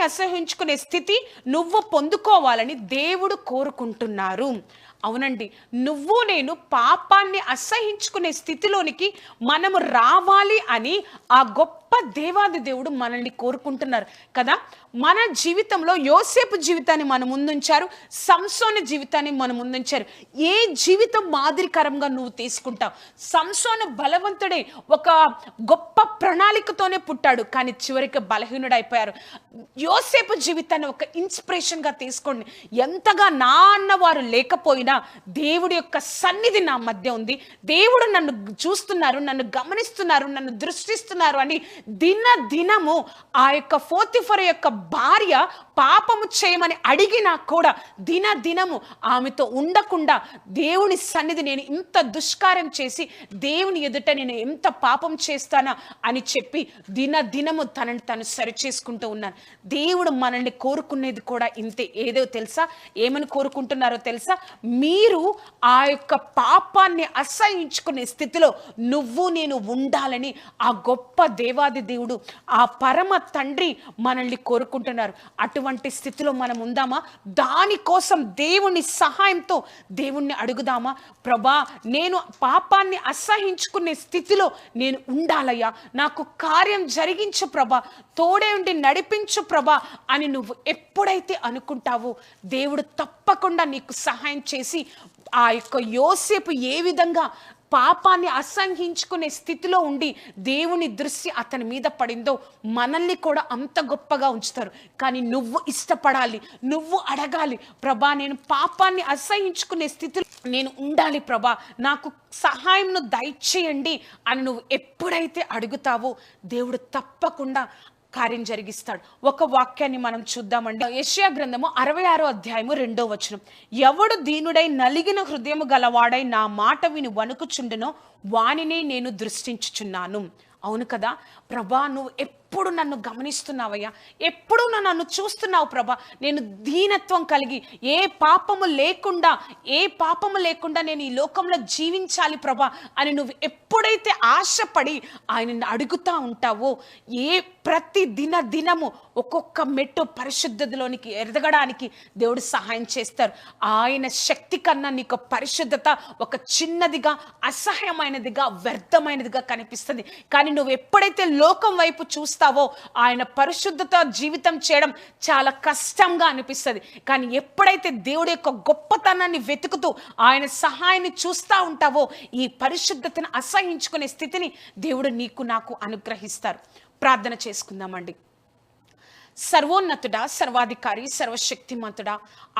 అసహించుకునే స్థితి నువ్వు పొందుకోవాలని దేవుడు కోరుకుంటున్నారు. అవునండి, నువ్వు నేను పాపాన్ని అసహించుకునే స్థితిలోనికి మనము రావాలి అని ఆ గొప్ప దేవాది దేవుడు మనల్ని కోరుకుంటున్నారు కదా. మన జీవితంలో యోసేపు జీవితాన్ని మన ముందుంచారు, సంసోను జీవితాన్ని మన ముందుంచారు. ఏ జీవితం మాదిరికరంగా నువ్వు తీసుకుంటావు? సంసోను బలవంతుడే, ఒక గొప్ప ప్రణాళికతోనే పుట్టాడు, కానీ చివరికి బలహీనుడైపోయారు. యోసేపు జీవితాన్ని ఒక ఇన్స్పిరేషన్గా తీసుకోండి. ఎంతగా నా అన్నవారు లేకపోయినా దేవుడి యొక్క సన్నిధి నా మధ్య ఉంది, దేవుడు నన్ను చూస్తున్నారు, నన్ను గమనిస్తున్నారు, నన్ను దృష్టిస్తున్నారు అని దినము ఆ యొక్క పోతిఫరు యొక్క భార్య పాపము చేయమని అడిగినా కూడా దినము ఆమెతో ఉండకుండా దేవుని సన్నిధి, నేను ఇంత దుష్కార్యం చేసి దేవుని ఎదుట నేను ఎంత పాపం చేస్తానా అని చెప్పి దినము తనని తను సరిచేసుకుంటూ ఉన్నాను. దేవుడు మనల్ని కోరుకునేది కూడా ఇంతే. ఏదో తెలుసా, ఏమని కోరుకుంటున్నారో తెలుసా? మీరు ఆ యొక్క పాపాన్ని అసహించుకునే స్థితిలో నువ్వు నేను ఉండాలని ఆ గొప్ప దేవాది దేవుడు, ఆ పరమ తండ్రి మనల్ని కోరుకుంటున్నారు. అటువంటి స్థితిలో మనం ఉందామా? దానికోసం దేవుని సహాయంతో దేవుణ్ణి అడుగుదామా? ప్రభా, నేను పాపాన్ని అసహించుకునే స్థితిలో నేను ఉండాలయ్యా, నాకు కార్యం జరిగించు ప్రభా, తోడే ఉండి నడిపించు ప్రభా అని నువ్వు ఎప్పుడైతే అనుకుంటావో దేవుడు తప్పకుండా నీకు సహాయం చేసి, ఆ యొక్క యోసేపు ఏ విధంగా పాపాన్ని అసహించుకునే స్థితిలో ఉండి దేవుని దృష్టి అతని మీద పడిందో మనల్ని కూడా అంత గొప్పగా ఉంచుతారు. కానీ నువ్వు ఇష్టపడాలి, నువ్వు అడగాలి, ప్రభా నేను పాపాన్ని అసహించుకునే స్థితిలో నేను ఉండాలి ప్రభా, నాకు సహాయంను దయచేయండి అని నువ్వు ఎప్పుడైతే అడుగుతావో దేవుడు తప్పకుండా కార్యం జరిగిస్తాడు. ఒక వాక్యాన్ని మనం చూద్దామండి. యెషయా గ్రంథము 66వ అధ్యాయము 2వ వచనం. ఎవడు దీనుడై నలిగిన హృదయము గలవాడై నా మాట విని వణుకుచుండునో వానినే నేను దృష్టించుచున్నాను. అవును కదా ప్రభా, నువ్వు ఎప్పుడు నన్ను గమనిస్తున్నావయ్యా, ఎప్పుడు నన్ను చూస్తున్నావు ప్రభా. నేను దీనత్వం కలిగి ఏ పాపము లేకుండా నేను ఈ లోకంలో జీవించాలి ప్రభా అని నువ్వు ఎప్పుడైతే ఆశపడి ఆయనని అడుగుతా ఉంటావో, ప్రతి దినము ఒక్కొక్క మెట్టు పరిశుద్ధతలోనికి ఎదగడానికి దేవుడు సహాయం చేస్తారు. ఆయన శక్తి కన్నా నీకు పరిశుద్ధత ఒక చిన్నదిగా, అసహ్యమైనదిగా, వ్యర్థమైనదిగా కనిపిస్తుంది. కానీ నువ్వు ఎప్పుడైతే లోకం వైపు చూస్తావో ఆయన పరిశుద్ధత జీవితం చేయడం చాలా కష్టంగా అనిపిస్తుంది. కానీ ఎప్పుడైతే దేవుడి యొక్క గొప్పతనాన్ని వెతుకుతూ ఆయన సహాయాన్ని చూస్తూ ఉంటావో ఈ పరిశుద్ధతను అసహించుకునే స్థితిని దేవుడు నీకు నాకు అనుగ్రహిస్తారు. ప్రార్థన చేసుకుందామండి. సర్వోన్నతుడా, సర్వాధికారి, సర్వశక్తిమంతుడా,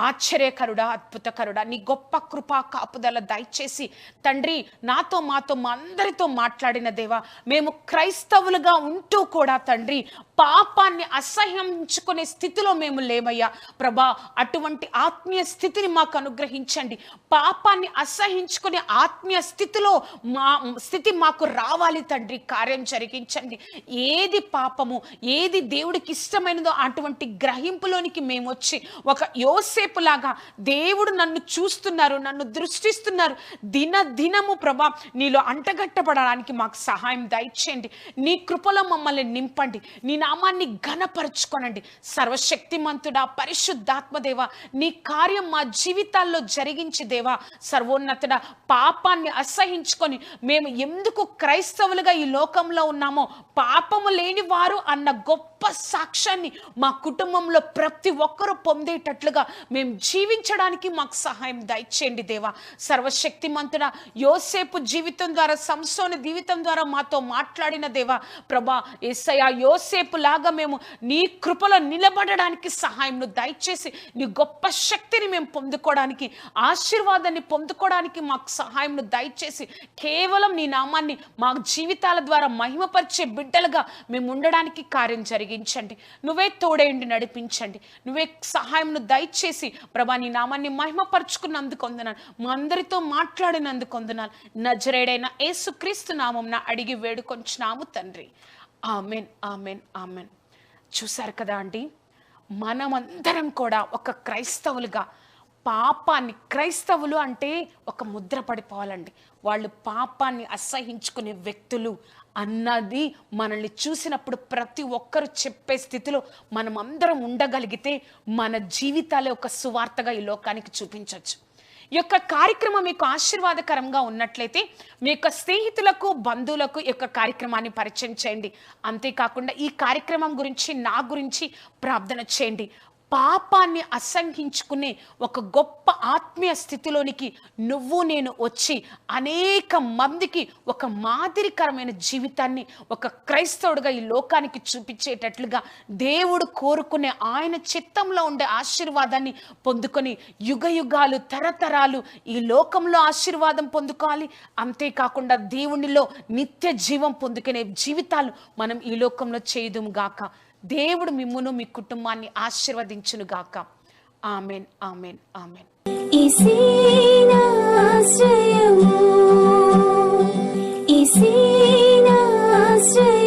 ఆశ్చర్యకరుడా, అద్భుతకరుడా, నీ గొప్ప కృపా కాపుదల దయచేసి తండ్రి నాతో మాతో మా అందరితో మాట్లాడిన దేవా, మేము క్రైస్తవులుగా ఉంటూ కూడా తండ్రి పాపాన్ని అసహ్యించుకునే స్థితిలో మేము లేమయ్యా ప్రభా. అటువంటి ఆత్మీయ స్థితిని మాకు అనుగ్రహించండి. పాపాన్ని అసహించుకునే ఆత్మీయ స్థితిలో స్థితి మాకు రావాలి తండ్రి. కార్యం జరిగించండి. ఏది పాపము, ఏది దేవుడికి ఇష్టమైనదో అటువంటి గ్రహింపులోనికి మేము వచ్చి ఒక యోసేపు లాగా దేవుడు నన్ను చూస్తున్నారు, నన్ను దృష్టిస్తున్నారు, దినము ప్రభా నీలో అంటగట్టబడడానికి మాకు సహాయం దయచేయండి. నీ కృపలో మమ్మల్ని నింపండి. నీ నామాన్ని ఘనపరచుకోనండి. సర్వశక్తిమంతుడా, పరిశుద్ధాత్మదేవా, నీ కార్యం మా జీవితాల్లో జరిగించి దేవా. సర్వోన్నతుడా, పాపాన్ని అసహించుకొని మేము ఎందుకు క్రైస్తవులుగా ఈ లోకంలో ఉన్నామో, పాపము లేని వారు అన్న గొప్ప సాక్ష్యాన్ని మా కుటుంబంలో ప్రతి ఒక్కరూ పొందేటట్లుగా మేము జీవించడానికి మాకు సహాయం దయచేయండి దేవా. సర్వశక్తిమంతుడా, యోసేపు జీవితం ద్వారా, సంసోను జీవితం ద్వారా మాతో మాట్లాడిన దేవా ప్రభా. యేసయ్యా, యోసేపు లాగా మేము నీ కృపలో నిలబడడానికి సహాయంను దయచేసి, నీ గొప్ప శక్తిని మేము పొందుకోవడానికి, ఆశీర్వాదాన్ని పొందుకోవడానికి మాకు సహాయంను దయచేసి, కేవలం నీ నామాన్ని మా జీవితాల ద్వారా మహిమపరిచే బిడ్డలుగా మేము ఉండడానికి కార్యం జరిగించండి. నువ్వే తోడేయండి, నడిపించండి. నువ్వే సహాయంను దయచేసి ప్రభా నీ నామాన్ని మహిమపరుచుకున్నందుకు వందనాలు, మా అందరితో మాట్లాడినందుకు వందనాలు. నజరేయుడైన యేసుక్రీస్తు నామమున అడిగి వేడుకొంచున్నాము తండ్రి. Amen, amen, amen. చూశారు కదా అండి, మనమందరం కూడా ఒక క్రైస్తవులుగా పాపాన్ని, క్రైస్తవులు అంటే ఒక ముద్ర పడిపోవాలండి. వాళ్ళు పాపాన్ని అసహించుకునే వ్యక్తులు అన్నది మనల్ని చూసినప్పుడు ప్రతి ఒక్కరు చెప్పే స్థితిలో మనం అందరం ఉండగలిగితే మన జీవితాలే ఒక సువార్తగా ఈ లోకానికి చూపించవచ్చు. ఈ యొక్క కార్యక్రమం మీకు ఆశీర్వాదకరంగా ఉన్నట్లయితే మీ యొక్క స్నేహితులకు, బంధువులకు ఈ యొక్క కార్యక్రమాన్ని పరిచయం చేయండి. అంతేకాకుండా ఈ కార్యక్రమం గురించి, నా గురించి ప్రార్థన చేయండి. పాపాన్ని అసహ్యించుకునే ఒక గొప్ప ఆత్మీయ స్థితిలోనికి నువ్వు నేను వచ్చి అనేక మందికి ఒక మాదిరికరమైన జీవితాన్ని ఒక క్రైస్తవుడిగా ఈ లోకానికి చూపించేటట్లుగా దేవుడు కోరుకునే ఆయన చిత్తంలో ఉండే ఆశీర్వాదాన్ని పొందుకొని యుగయుగాలు, తరతరాలు ఈ లోకంలో ఆశీర్వాదం పొందుకోవాలి. అంతేకాకుండా దేవునిలో నిత్య జీవం పొందుకునే జీవితాలు మనం ఈ లోకంలో చేయుదుము గాక. దేవుడు మిమ్మును, మీ కుటుంబాన్ని ఆశీర్వదించును గాక. Amen, amen, amen. ఈశీనాశ్రయము, ఈశీనాశ్రయము.